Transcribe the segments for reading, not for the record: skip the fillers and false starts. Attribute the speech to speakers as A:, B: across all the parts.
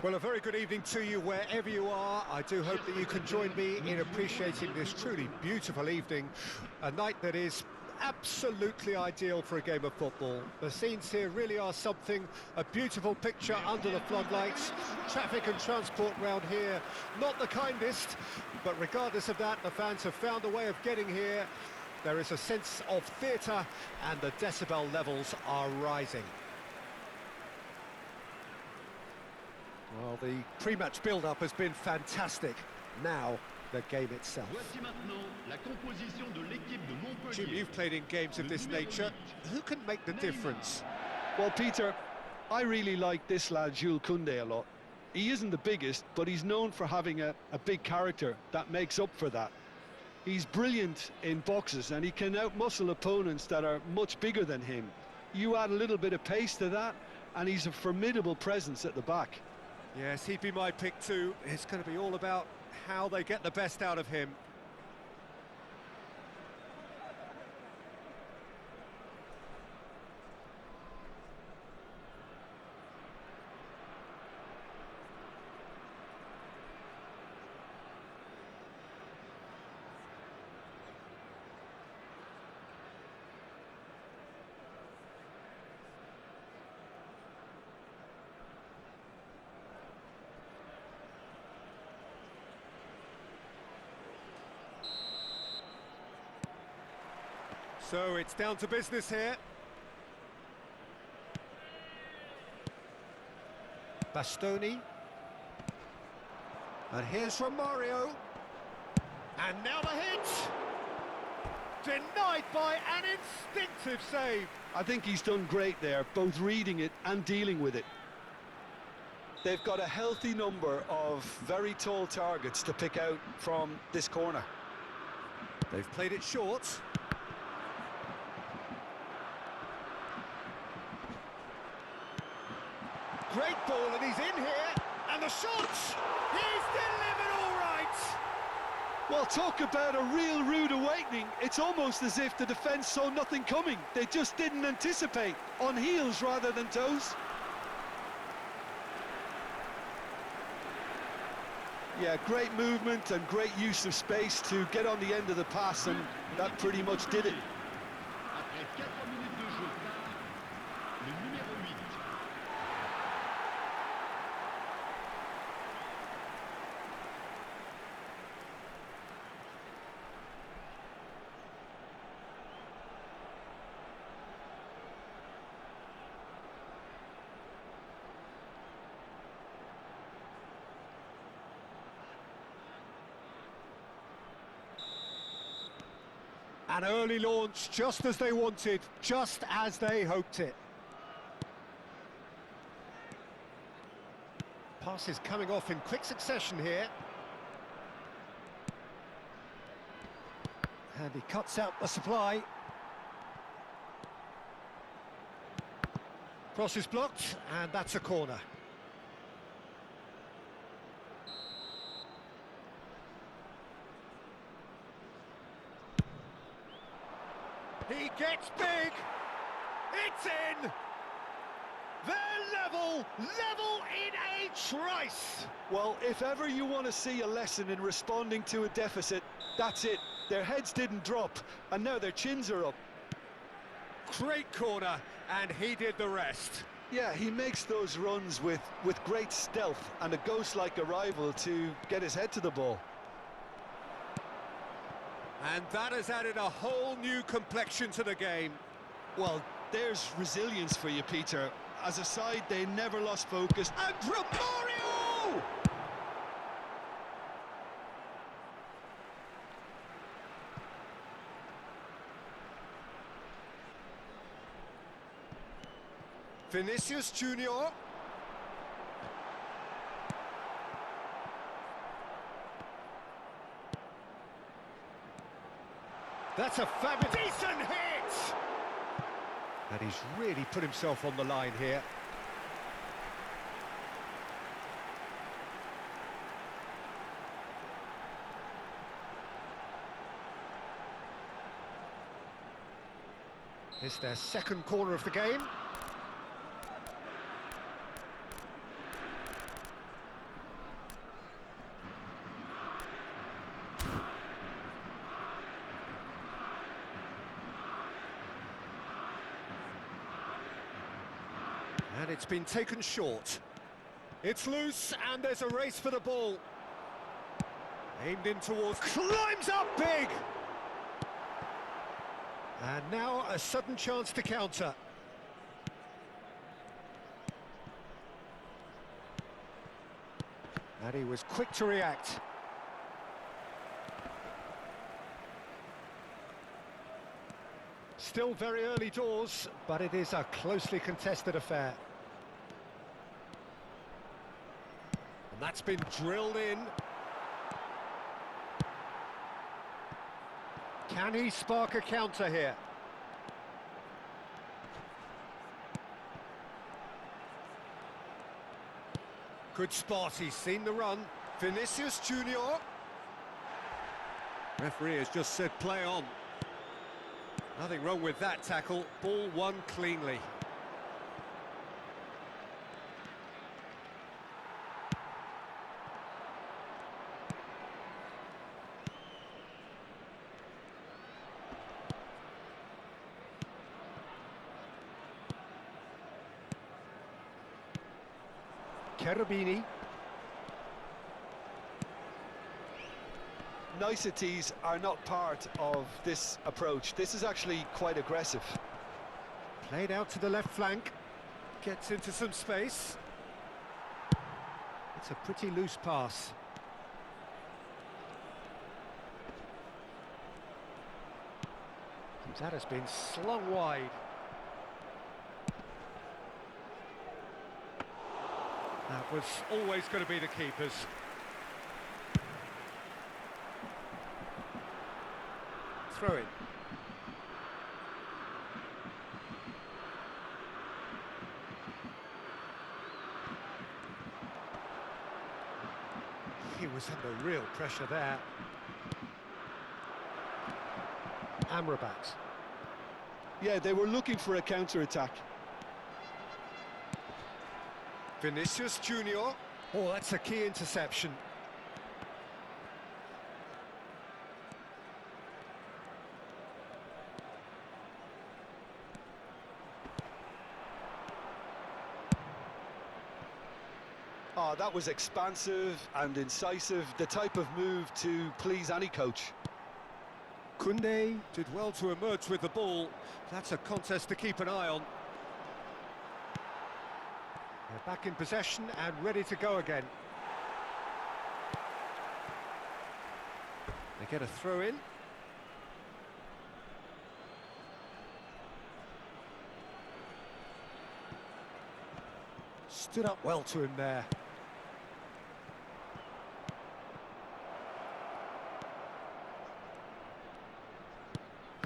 A: Well, a very good evening to you wherever you are. I do hope that you can join me in appreciating this truly beautiful evening, a night that is absolutely ideal for a game of football. The scenes here really are something, a beautiful picture under the floodlights. Traffic and transport round here, not the kindest, but regardless of that, the fans have found a way of getting here. There is a sense of theatre and the decibel levels are rising. Well, the pre-match build-up has been fantastic. Now, the game itself. Jim, you've played in games of this nature. Who can make the difference?
B: Well, Peter, I really like this lad, Jules Koundé, a lot. He isn't the biggest, but he's known for having a big character that makes up for that. He's brilliant in boxes, and he can outmuscle opponents that are much bigger than him. You add a little bit of pace to that, and he's a formidable presence at the back.
A: Yes, he'd be my pick too. It's going to be all about how they get the best out of him. So it's down to business here. Bastoni. And here's Romario. And now the hit! Denied by an instinctive save.
B: I think he's done great there, both reading it and dealing with it. They've got a healthy number of very tall targets to pick out from this corner.
A: They've played it short. Great ball, and he's in here, and the shot! He's delivered all right!
B: Well, talk about a real rude awakening. It's almost as if the defence saw nothing coming. They just didn't anticipate, on heels rather than toes. Yeah, great movement and great use of space to get on the end of the pass, and that pretty much did it.
A: An early launch, just as they wanted, just as they hoped it. Passes coming off in quick succession here. And he cuts out the supply. Cross is blocked, and that's a corner. He gets big. It's in. They're level in a trice.
B: Well, if ever you want to see a lesson in responding to a deficit, that's it. Their heads didn't drop, and now their chins are up.
A: Great corner, and he did the rest.
B: Yeah, he makes those runs with great stealth and a ghost-like arrival to get his head to the ball.
A: And that has added a whole new complexion to the game.
B: Well, there's resilience for you, Peter. As a side, they never lost focus.
A: And Romario! Vinicius Junior. That's a fabulous, decent hit! And he's really put himself on the line here. It's their second corner of the game. And it's been taken short. It's loose, and there's a race for the ball. Aimed in towards, climbs up big! And now a sudden chance to counter. And he was quick to react. Still very early doors, but it is a closely contested affair. And that's been drilled in. Can he spark a counter here? Good spot, he's seen the run. Vinicius Junior. Referee has just said play on. Nothing wrong with that tackle. Ball won cleanly. Cherubini.
B: Niceties are not part of this approach. This is actually quite aggressive.
A: Played out to the left flank. Gets into some space. It's a pretty loose pass. That has been slung wide. That was always going to be the keeper's. Throw in. He was under real pressure there. Amrabat.
B: Yeah, they were looking for a counter-attack.
A: Vinicius Junior. Oh, that's a key interception.
B: Oh, that was expansive and incisive, the type of move to please any coach.
A: Koundé did well to emerge with the ball. That's a contest to keep an eye on. They're back in possession and ready to go again. They get a throw in. Stood up well to him there.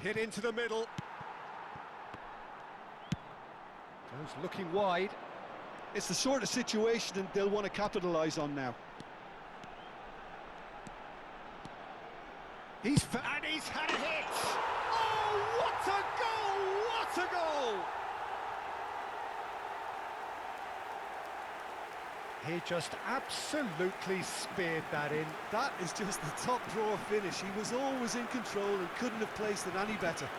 A: Hit into the middle. Goes looking wide.
B: It's the sort of situation they'll want to capitalise on now.
A: And he's had a hit! Oh, what a goal! What a goal! He just absolutely speared that in.
B: That is just the top drawer finish. He was always in control and couldn't have placed it any better.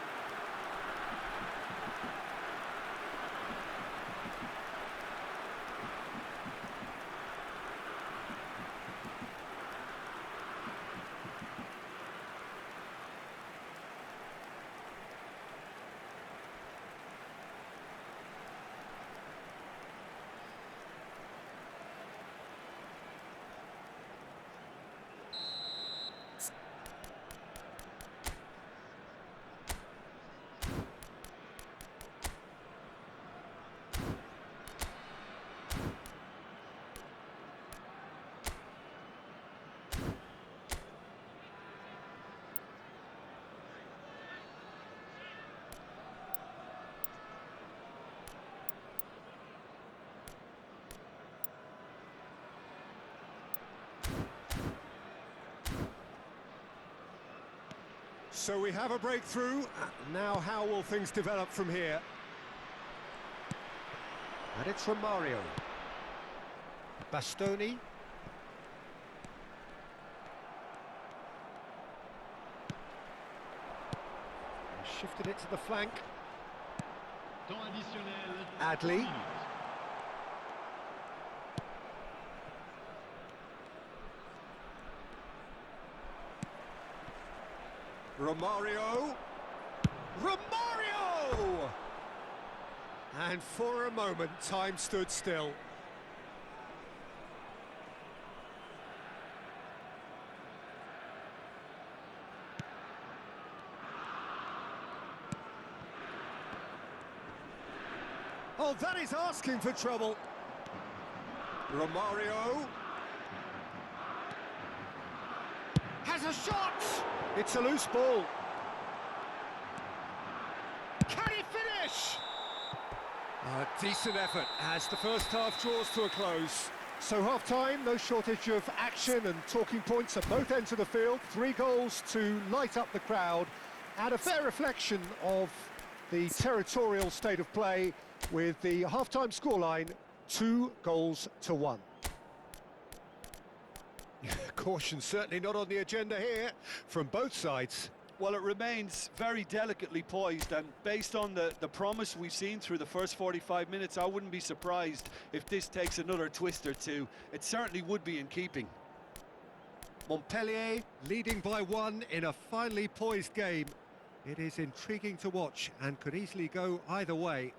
A: So we have a breakthrough. Now how will things develop from here? And it's from Mario. Bastoni. Shifted it to the flank. Adli. Romario! Romario! And for a moment, time stood still. Oh, that is asking for trouble. Romario has a shot. It's a loose ball. Can he finish? A decent effort as the first half draws to a close. So half-time, no shortage of action and talking points at both ends of the field. 3 goals to light up the crowd, and a fair reflection of the territorial state of play, with the half-time scoreline 2-1. Caution certainly not on the agenda here from both sides.
B: Well, it remains very delicately poised, and based on the promise we've seen through the first 45 minutes, I wouldn't be surprised if this takes another twist or two. It certainly would be in keeping.
A: Montpellier leading by 1 in a finely poised game. It is intriguing to watch and could easily go either way.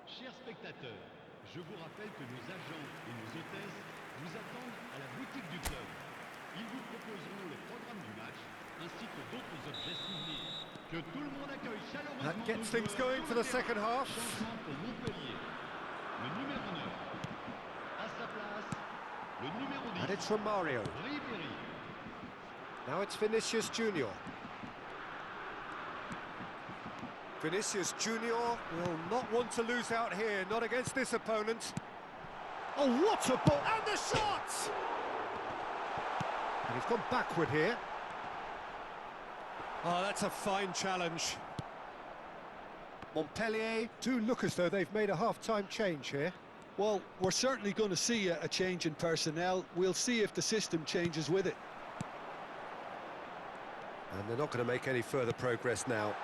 C: Chers spectateurs, je vous rappelle que nos agents et nos hôtesses vous attendent à la boutique du club. Ils vous proposeront le programme du match ainsi que d'autres objets souvenirs. Que tout le monde accueille chaleureusement.
A: That gets things going for the second half.
C: Changement pour Montpellier. Le numéro 9. À sa place, le numéro 10.
A: And it's Romario.
C: Ribéry.
A: Now it's Vinicius Junior. Vinicius Junior will not want to lose out here, not against this opponent. Oh, what a ball! And the shot! And he's gone backward here. Oh, that's a fine challenge. Montpellier do look as though they've made a half-time change here.
B: Well, we're certainly going to see a change in personnel. We'll see if the system changes with it.
A: And they're not going to make any further progress now.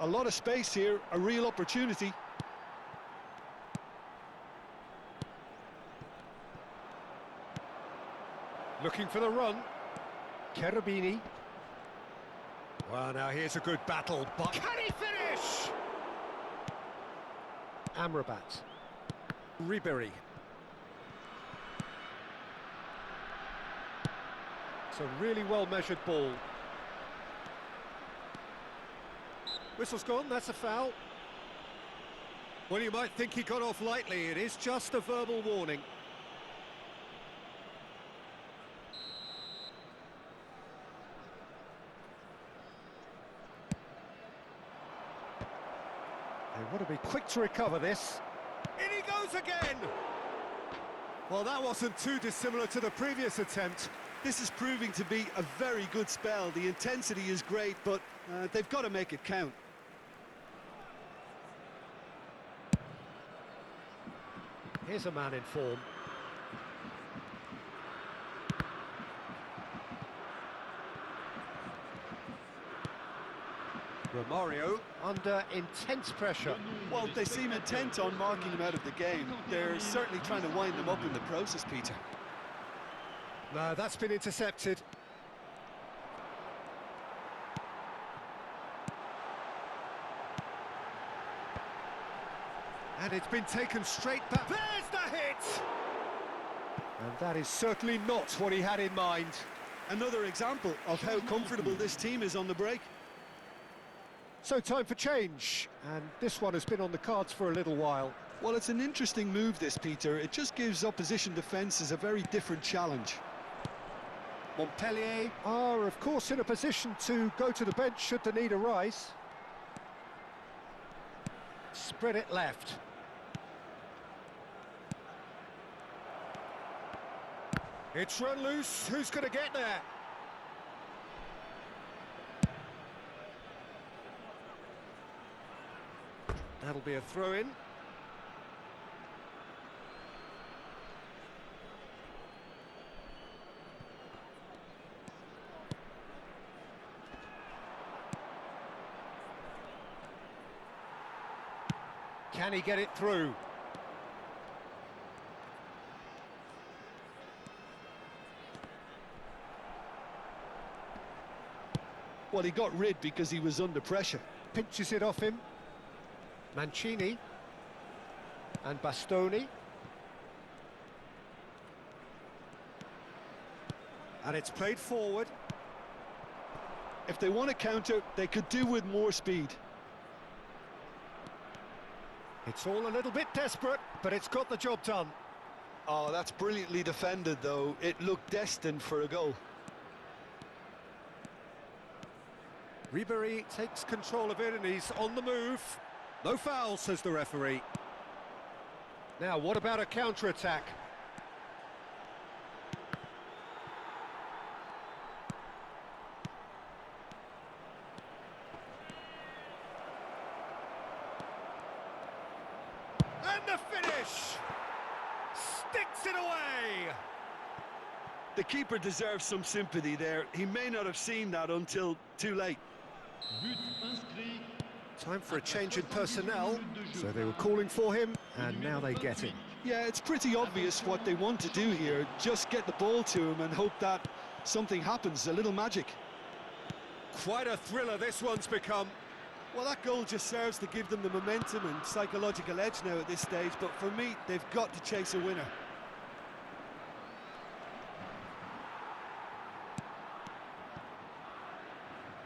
B: A lot of space here, a real opportunity.
A: Looking for the run. Cherubini. Well, now here's a good battle, but can he finish? Amrabat. Ribéry. It's a really well-measured ball. Whistle's gone, that's a foul. Well, you might think he got off lightly. It is just a verbal warning. They want to be quick to recover this. In he goes again! Well, that wasn't too dissimilar to the previous attempt.
B: This is proving to be a very good spell. The intensity is great, but they've got to make it count.
A: Here's a man in form. Romario under intense pressure.
B: Well, they seem intent on marking him out of the game. They're certainly trying to wind them up in the process, Peter.
A: No, that's been intercepted. And it's been taken straight back. There's the hit! And that is certainly not what he had in mind.
B: Another example of how comfortable this team is on the break.
A: So time for change, and this one has been on the cards for a little while.
B: Well, it's an interesting move, this, Peter. It just gives opposition defences a very different challenge.
A: Montpellier are, of course, in a position to go to the bench should the need arise. Spread it left. It's run loose. Who's going to get there? That'll be a throw-in. Can he get it through?
B: Well, he got rid because he was under pressure.
A: Pinches it off him. Mancini. And Bastoni. And it's played forward.
B: If they want to counter, they could do with more speed.
A: It's all a little bit desperate, but it's got the job done.
B: Oh, that's brilliantly defended, though. It looked destined for a goal.
A: Ribéry takes control of it and he's on the move. No foul, says the referee. Now, what about a counter-attack? And the finish! Sticks it away!
B: The keeper deserves some sympathy there. He may not have seen that until too late.
C: But inscrit.
A: Time for a change in personnel. So they were calling for him, and now they get him.
B: Yeah, it's pretty obvious what they want to do here. Just get the ball to him and hope that something happens, a little magic.
A: Quite a thriller this one's become.
B: Well, that goal just serves to give them the momentum and psychological edge now at this stage, but for me, they've got to chase a winner.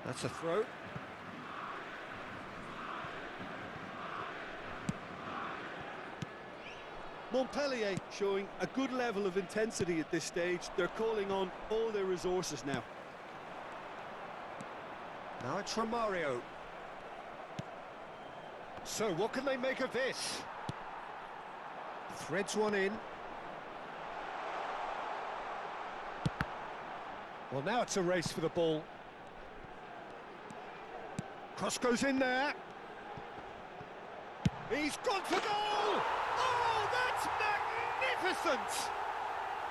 A: That's a throw.
B: Montpellier showing a good level of intensity at this stage. They're calling on all their resources now.
A: Now it's Romario. So what can they make of this? Threads one in. Well, now it's a race for the ball. Cross goes in there. He's gone for goal! Oh, that's magnificent!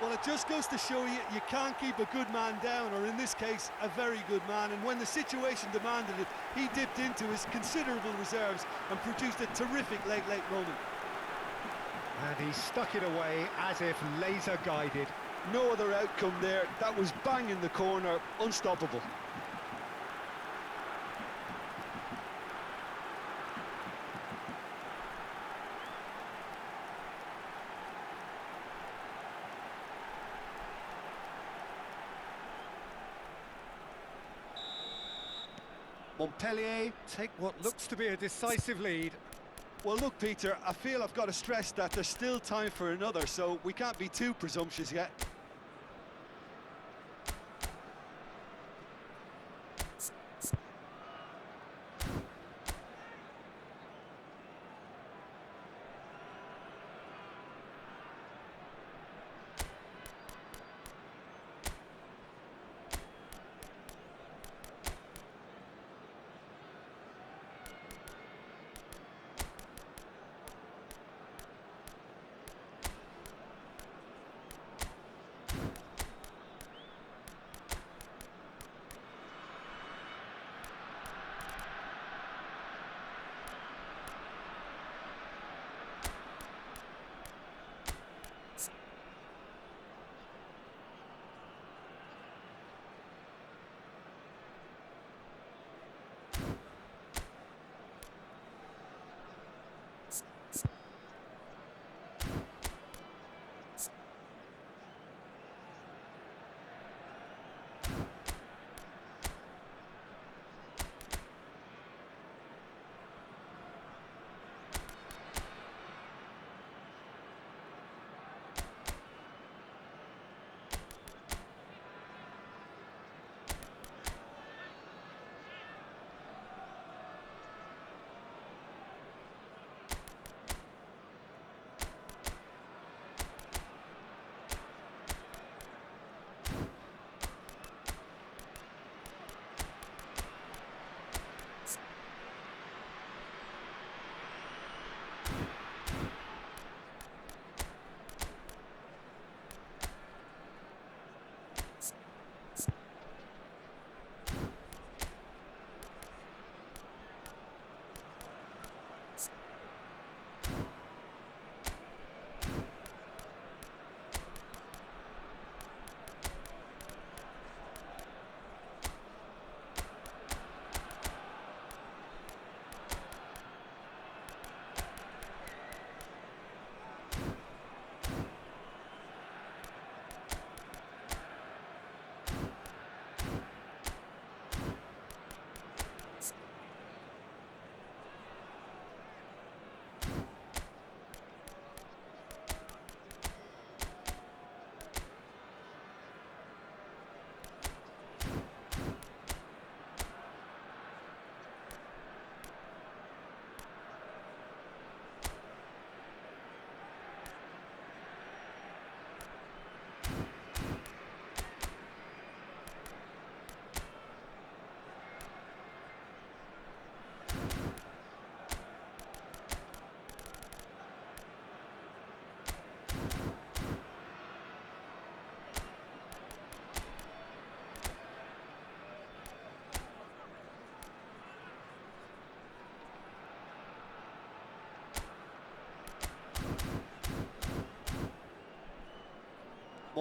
B: Well, it just goes to show you, you can't keep a good man down, or in this case, a very good man. And when the situation demanded it, he dipped into his considerable reserves and produced a terrific late moment.
A: And he stuck it away as if laser guided.
B: No other outcome there. That was bang in the corner, unstoppable.
A: Montpellier take what looks to be a decisive lead.
B: Well, look, Peter, I feel I've got to stress that there's still time for another, so we can't be too presumptuous yet.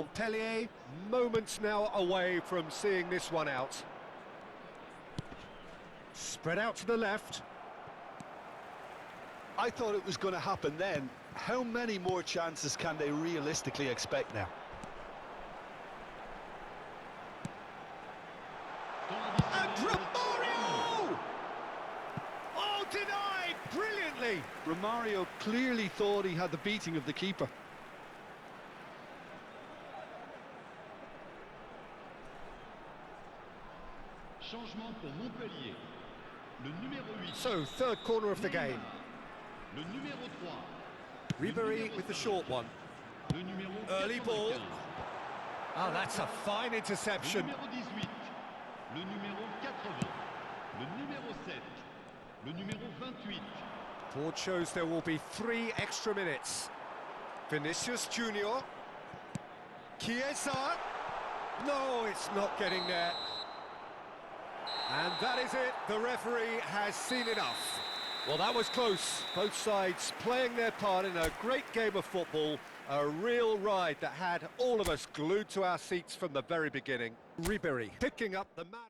A: Montpellier, moments now away from seeing this one out. Spread out to the left.
B: I thought it was going to happen then. How many more chances can they realistically expect now?
A: And Romario! Oh, denied brilliantly!
B: Romario clearly thought he had the beating of the keeper.
C: Changement pour Montpellier. Le numéro 8.
A: So, third corner of the game.
C: Le numéro 3.
A: Ribery with the short one.
C: Le numéro
A: Early
C: 95.
A: ball. Oh, that's a fine interception.
C: Le numéro 18. Le numéro 80. Le numéro 7. Le numéro 28.
A: Board shows there will be 3 extra minutes. Vinicius Junior. Chiesa. No, it's not getting there. And that is it. The referee has seen enough. Well, that was close. Both sides playing their part in a great game of football. A real ride that had all of us glued to our seats from the very beginning. Ribery picking up the man.